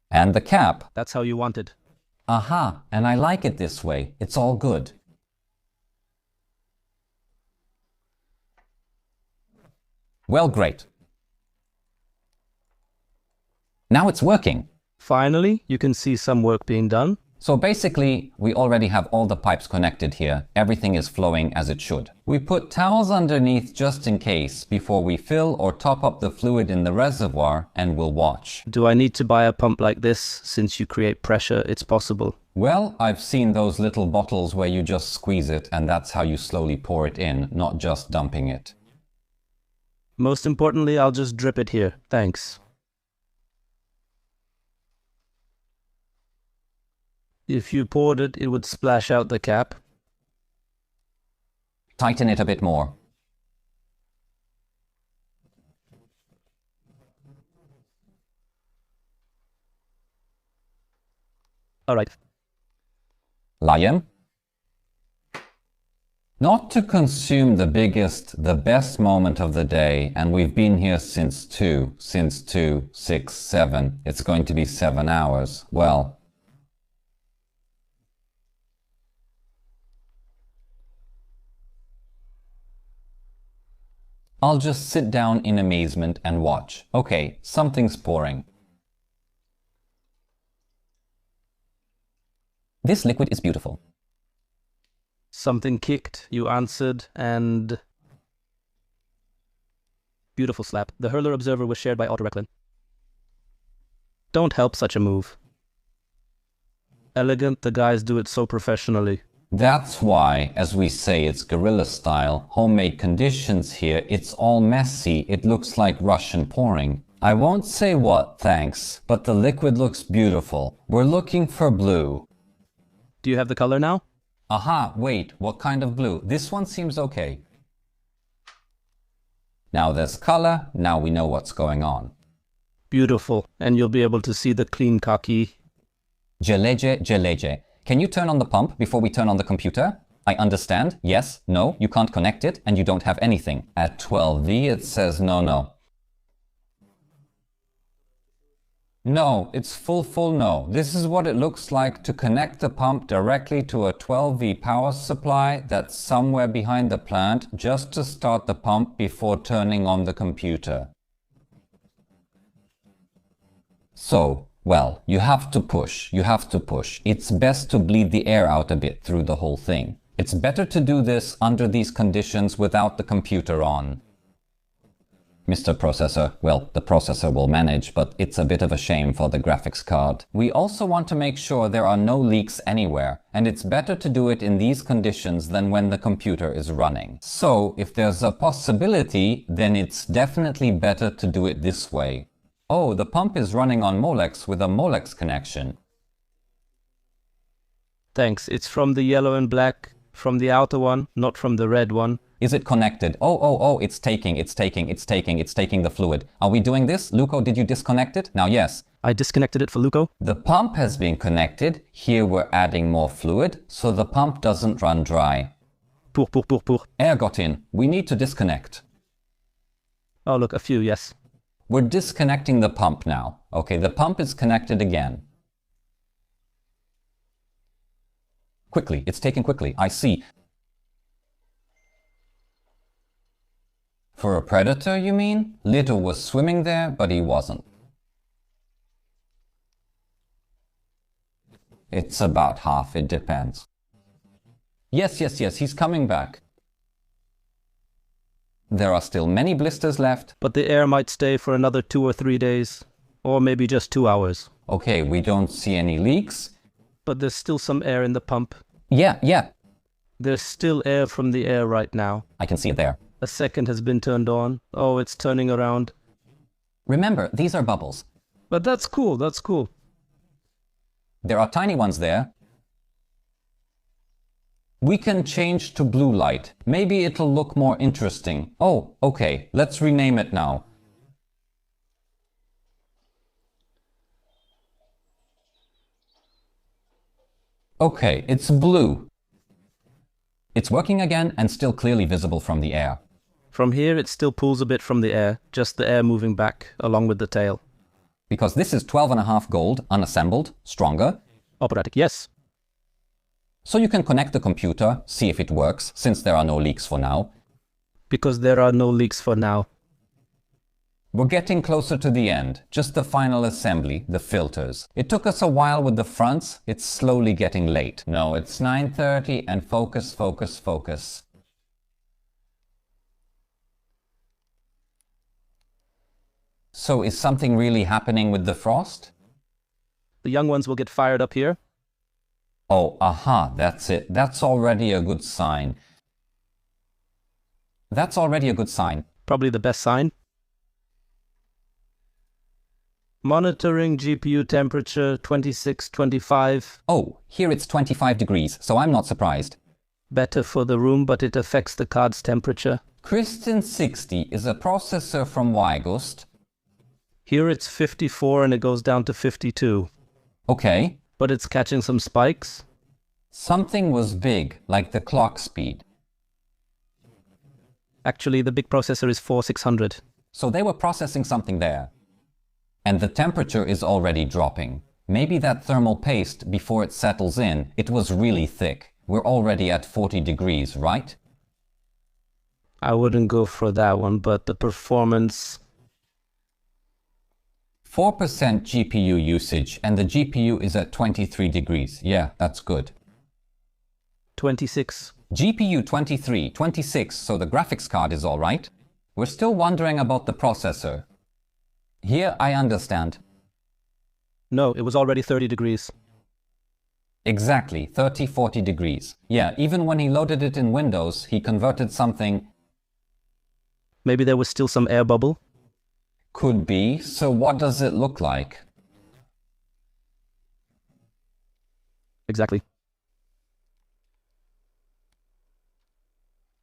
And the cap.
That's how you want it.
Aha, and I like it this way. It's all good. Well, great. Now it's working.
Finally, you can see some work being done.
So basically, we already have all the pipes connected here. Everything is flowing as it should. We put towels underneath just in case before we fill or top up the fluid in the reservoir, and we'll watch.
Do I need to buy a pump like this? Since you create pressure, it's possible.
Well, I've seen those little bottles where you just squeeze it and that's how you slowly pour it in, not just dumping it.
Most importantly, I'll just drip it here. Thanks. If you poured it, it would splash out the cap.
Tighten it a bit more.
All right.
Liam? Not to consume the biggest, the best moment of the day, and we've been here since 2, 6, 7. It's going to be 7 hours. Well, I'll just sit down in amazement and watch. Okay, something's pouring. This liquid is beautiful.
Something kicked, you answered, and... Beautiful slap. The hurler observer was shared by Autoreclin. Don't help such a move. Elegant, the guys do it so professionally.
That's why, as we say, it's guerrilla style, homemade conditions here, it's all messy, it looks like Russian pouring. I won't say what, thanks, but the liquid looks beautiful. We're looking for blue.
Do you have the color now?
Aha, wait, what kind of blue? This one seems okay. Now there's color, now we know what's going on.
Beautiful, and you'll be able to see the clean khaki.
Jeleje. Can you turn on the pump before we turn on the computer? I understand. Yes, no, you can't connect it and you don't have anything. At 12V it says no. No, it's full no. This is what it looks like to connect the pump directly to a 12V power supply that's somewhere behind the plant just to start the pump before turning on the computer. So, well, you have to push. It's best to bleed the air out a bit through the whole thing. It's better to do this under these conditions without the computer on. Mr. Processor, well, the processor will manage, but it's a bit of a shame for the graphics card. We also want to make sure there are no leaks anywhere, and it's better to do it in these conditions than when the computer is running. So, if there's a possibility, then it's definitely better to do it this way. Oh, the pump is running on Molex with a Molex connection.
Thanks. It's from the yellow and black, from the outer one, not from the red one.
Is it connected? Oh, it's taking the fluid. Are we doing this? Luco, did you disconnect it? Now, yes.
I disconnected it for Luco.
The pump has been connected. Here we're adding more fluid, so the pump doesn't run dry.
Pour.
Air got in. We need to disconnect.
Oh, look, a few, yes.
We're disconnecting the pump now. Okay, the pump is connected again. Quickly, it's taking quickly. I see. For a predator, you mean? Little was swimming there, but he wasn't. It's about half, it depends. Yes, he's coming back. There are still many blisters left.
But the air might stay for another 2 or 3 days. Or maybe just 2 hours.
Okay, we don't see any leaks.
But there's still some air in the pump.
Yeah.
There's still air from the air right now.
I can see it there.
A second has been turned on. Oh, it's turning around.
Remember, these are bubbles.
But that's cool.
There are tiny ones there. We can change to blue light. Maybe it'll look more interesting. Oh, okay. Let's rename it now. Okay, it's blue. It's working again and still clearly visible from the air.
From here, it still pulls a bit from the air, just the air moving back along with the tail.
Because this is 12.5 gold, unassembled, stronger.
Operatic, yes.
So you can connect the computer, see if it works, since there are no leaks for now.
Because there are no leaks for now.
We're getting closer to the end, just the final assembly, the filters. It took us a while with the fronts, it's slowly getting late. No, it's 9:30 and focus. So is something really happening with the frost?
The young ones will get fired up here.
Oh, aha, that's it. That's already a good sign.
Probably the best sign. Monitoring GPU temperature 26, 25.
Oh, here it's 25 degrees, so I'm not surprised.
Better for the room, but it affects the card's temperature.
Kristen 60 is a processor from Wygust.
Here it's 54 and it goes down to 52.
Okay.
But it's catching some spikes.
Something was big, like the clock speed.
Actually, the big processor is 4600.
So they were processing something there. And the temperature is already dropping. Maybe that thermal paste, before it settles in, it was really thick. We're already at 40 degrees, right?
I wouldn't go for that one, but the performance...
4% GPU usage, and the GPU is at 23 degrees. Yeah, that's good.
26.
GPU 23, 26, so the graphics card is all right. We're still wondering about the processor. Here, I understand.
No, it was already 30 degrees.
Exactly, 30, 40 degrees. Yeah, even when he loaded it in Windows, he converted something...
Maybe there was still some air bubble?
Could be. So what does it look like?
Exactly.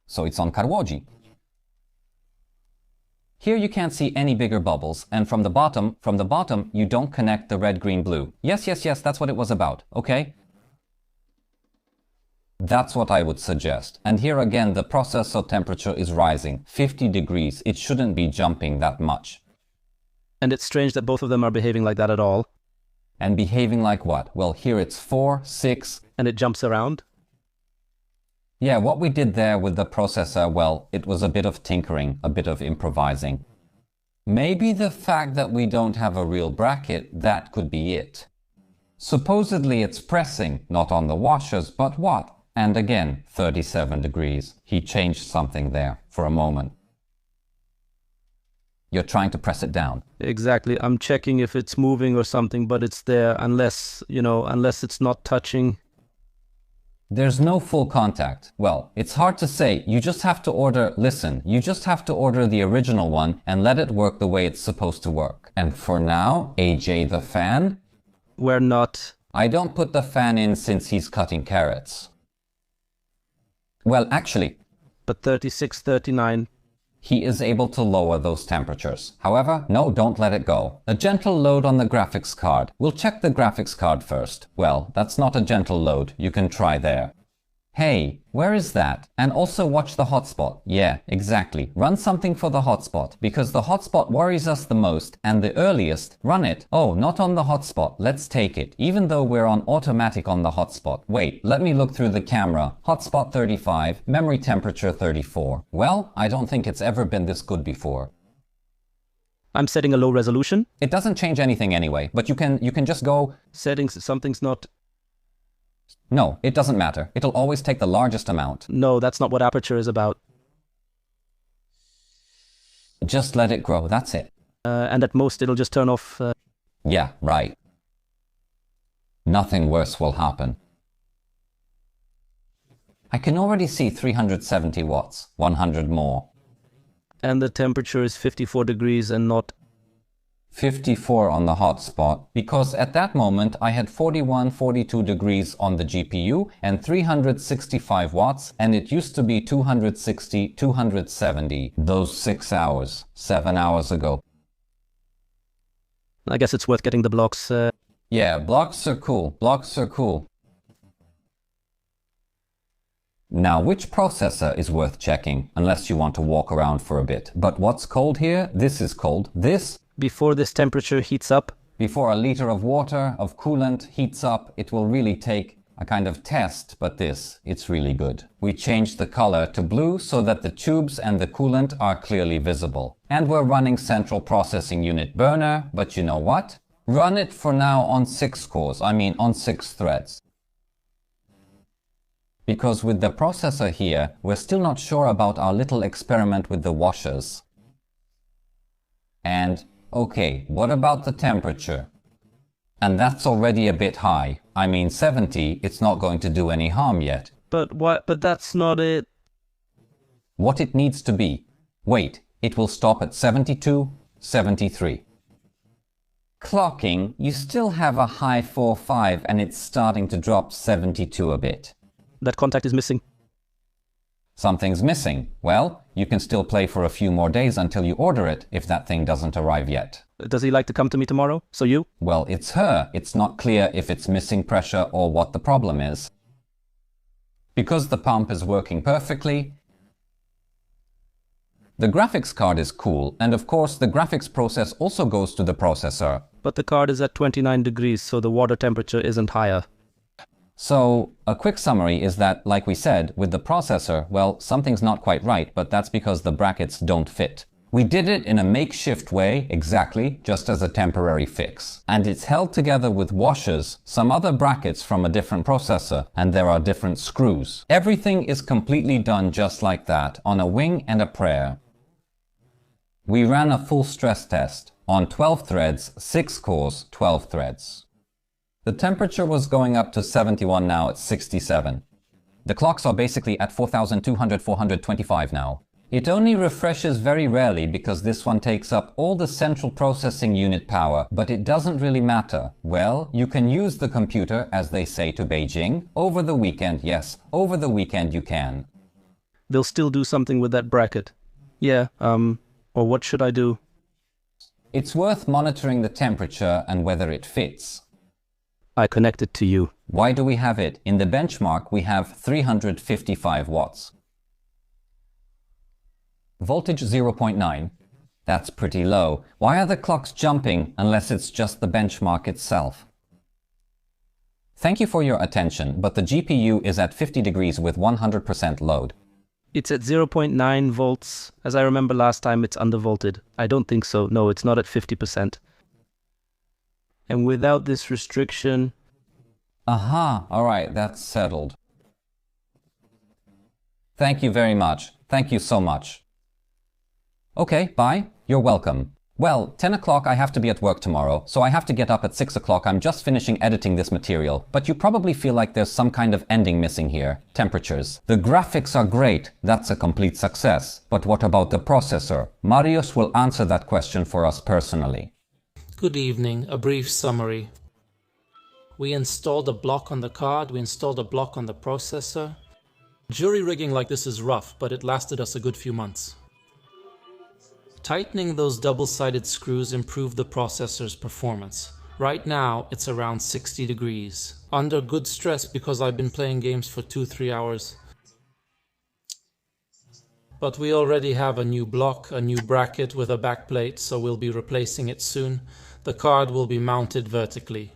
So it's on Karłodzi. Here you can't see any bigger bubbles, and from the bottom, you don't connect the red, green, blue. Yes, that's what it was about, okay? That's what I would suggest. And here again, the processor temperature is rising. 50 degrees. It shouldn't be jumping that much.
And it's strange that both of them are behaving like that at all.
And behaving like what? Well, here it's 4, 6...
And it jumps around?
Yeah, what we did there with the processor, well, it was a bit of tinkering, a bit of improvising. Maybe the fact that we don't have a real bracket, that could be it. Supposedly it's pressing, not on the washers, but what? And again, 37 degrees. He changed something there for a moment. You're trying to press it down.
Exactly. I'm checking if it's moving or something, but it's there unless, unless it's not touching.
There's no full contact. Well, it's hard to say. You just have to order, listen, you just have to order the original one and let it work the way it's supposed to work. And for now, AJ the fan?
We're not.
I don't put the fan in since he's cutting carrots. Well, actually,
But 36, 39.
he is able to lower those temperatures. However, no, don't let it go. A gentle load on the graphics card. We'll check the graphics card first. Well, that's not a gentle load. You can try there. Hey, where is that? And also watch the hotspot. Yeah, exactly. Run something for the hotspot, because the hotspot worries us the most, and the earliest, run it. Oh, not on the hotspot. Let's take it, even though we're on automatic on the hotspot. Wait, let me look through the camera. Hotspot 35, memory temperature 34. Well, I don't think it's ever been this good before.
I'm setting a low resolution.
It doesn't change anything anyway, but you can just go...
Settings, something's not...
No, it doesn't matter. It'll always take the largest amount.
No, that's not what aperture is about.
Just let it grow, that's it.
And at most it'll just turn off...
Yeah, right. Nothing worse will happen. I can already see 370 watts, 100 more.
And the temperature is 54 degrees and not...
54 on the hotspot, because at that moment I had 41, 42 degrees on the GPU and 365 watts, and it used to be 260, 270 those 6 hours, 7 hours ago.
I guess it's worth getting the blocks.
Yeah, blocks are cool. Blocks are cool. Now, which processor is worth checking, unless you want to walk around for a bit? But what's cold here? This is cold. This?
Before this temperature heats up.
Before a liter of water, of coolant, heats up, it will really take a kind of test, but it's really good. We changed the color to blue so that the tubes and the coolant are clearly visible. And we're running central processing unit burner, but you know what? Run it for now on 6 cores, on 6 threads. Because with the processor here, we're still not sure about our little experiment with the washers. And, okay, what about the temperature? And that's already a bit high. 70, it's not going to do any harm yet.
But what? But that's not it.
What it needs to be. Wait, it will stop at 72, 73. Clocking, you still have a high 4.5 and it's starting to drop 72 a bit.
That contact is missing.
Something's missing. Well, you can still play for a few more days until you order it if that thing doesn't arrive yet.
Does he like to come to me tomorrow? So you?
Well, it's her. It's not clear if it's missing pressure or what the problem is. Because the pump is working perfectly, the graphics card is cool, and of course the graphics process also goes to the processor.
But the card is at 29 degrees, so the water temperature isn't higher.
So, a quick summary is that, like we said, with the processor, well, something's not quite right, but that's because the brackets don't fit. We did it in a makeshift way, exactly, just as a temporary fix. And it's held together with washers, some other brackets from a different processor, and there are different screws. Everything is completely done just like that, on a wing and a prayer. We ran a full stress test, on 12 threads, 6 cores, 12 threads. The temperature was going up to 71, now it's 67. The clocks are basically at 4200, 425 now. It only refreshes very rarely because this one takes up all the central processing unit power, but it doesn't really matter. Well, you can use the computer, as they say to Beijing, over the weekend. Yes, over the weekend you can.
They'll still do something with that bracket. Yeah, or what should I do?
It's worth monitoring the temperature and whether it fits.
I connect it to you.
Why do we have it? In the benchmark, we have 355 watts. Voltage 0.9. That's pretty low. Why are the clocks jumping unless it's just the benchmark itself? Thank you for your attention, but the GPU is at 50 degrees with 100% load.
It's at 0.9 volts. As I remember last time, it's undervolted. I don't think so. No, it's not at 50%. And without this restriction...
Aha, alright, that's settled. Thank you very much. Thank you so much. Okay, bye. You're welcome. Well, 10 o'clock I have to be at work tomorrow, so I have to get up at 6 o'clock. I'm just finishing editing this material, but you probably feel like there's some kind of ending missing here. Temperatures. The graphics are great, that's a complete success. But what about the processor? Mariusz will answer that question for us personally.
Good evening, a brief summary. We installed a block on the card, we installed a block on the processor. Jury rigging like this is rough, but it lasted us a good few months. Tightening those double-sided screws improved the processor's performance. Right now, it's around 60 degrees. Under good stress because I've been playing games for 2-3 hours. But we already have a new block, a new bracket with a backplate, so we'll be replacing it soon. The card will be mounted vertically.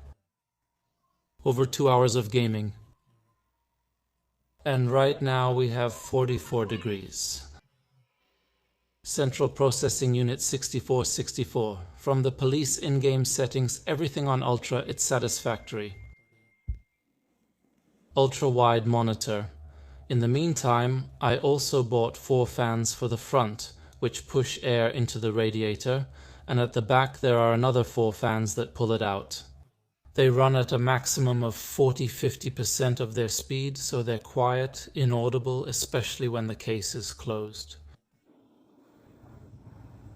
Over 2 hours of gaming. And right now we have 44 degrees. Central Processing Unit 6464. From the police in-game settings, everything on Ultra, it's satisfactory. Ultra-wide monitor. In the meantime, I also bought 4 fans for the front, which push air into the radiator, and at the back there are another 4 fans that pull it out. They run at a maximum of 40-50% of their speed, so they're quiet, inaudible, especially when the case is closed.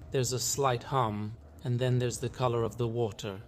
There's a slight hum, and then there's the color of the water.